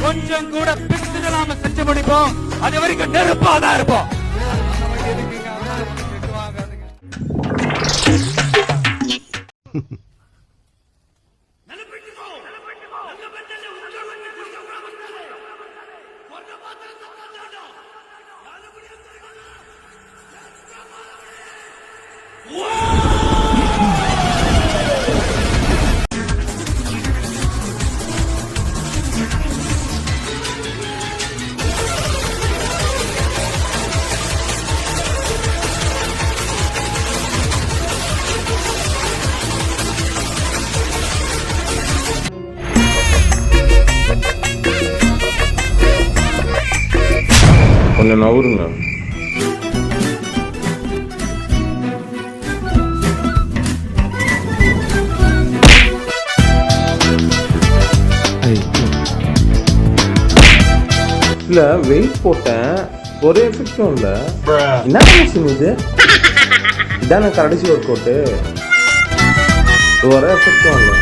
கொஞ்சம் கூட பிடித்து நாம செஞ்சு முடிப்போம். அது வரைக்கும் நெருப்பாதான் இருப்போம். கொஞ்சம் நவருங்க. இல்ல வெயிட் போட்டேன், ஒரு எஃபெக்டும் இல்ல. என்ன மிஷின் இது? இதான கடைசி ஒர்க் அவுட்டு, ஒரு எஃபெக்டும் இல்ல.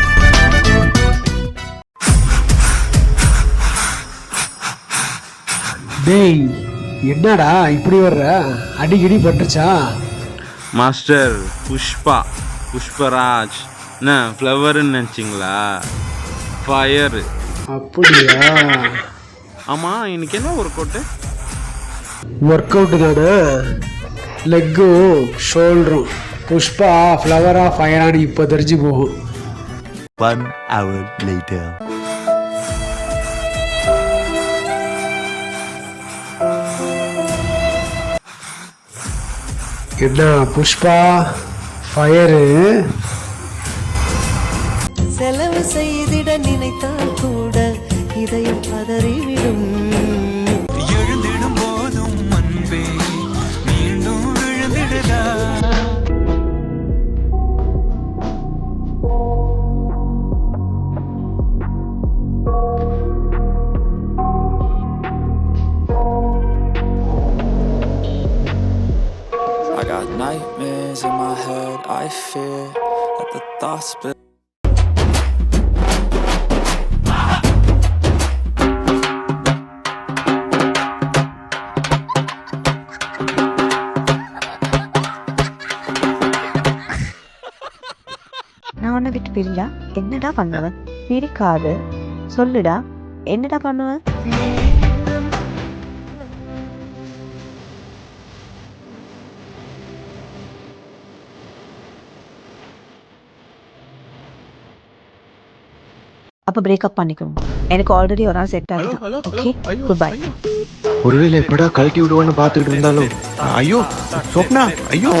டேய் என்னடா இப்படி வர்ற? அடிக்கடி பட்டுச்சா? மாஸ்டர் புஷ்பா, புஷ்பராஜ் என்ன ஃப்ளவர்னு நினச்சிங்களா? ஃபயரு. அப்படியா? ஆமாம், இன்னைக்கு என்ன ஒர்க் அவுட்டு? ஒர்க் அவுட்டு தானே, லெக்கும் ஷோல்டரும். புஷ்பா ஃப்ளவரா ஃபயரானு இப்போ தெரிஞ்சு போகும். 1 hour later. என்ன புஷ்பா ஃபயரு? செலவு செய்திட நினைத்தால் கூட இதயம் பதறிவிடும். எழுந்திடும் போதும் அன்பே மீண்டும் விழுந்திடுதா? I got nightmares in my head, I fear that the thoughts split. நான் உன்னை விட்டு பிரிஞ்சா என்னடா பண்ணுவேன்? பிரிக்காது, சொல்லுடா, என்னடா பண்ணுவேன்? அப்ப பிரேக்கப் பண்ணிக்கணும். எனக்கு ஆல்ரெடி ஒரு நாள் செட் ஆகுது. Okay, good bye. ஒருவேளை எப்படா கழட்டி விடுவான்னு பார்த்துக்கிட்டு இருந்தாலும் ஐயோ சொப்னா, ஐயோ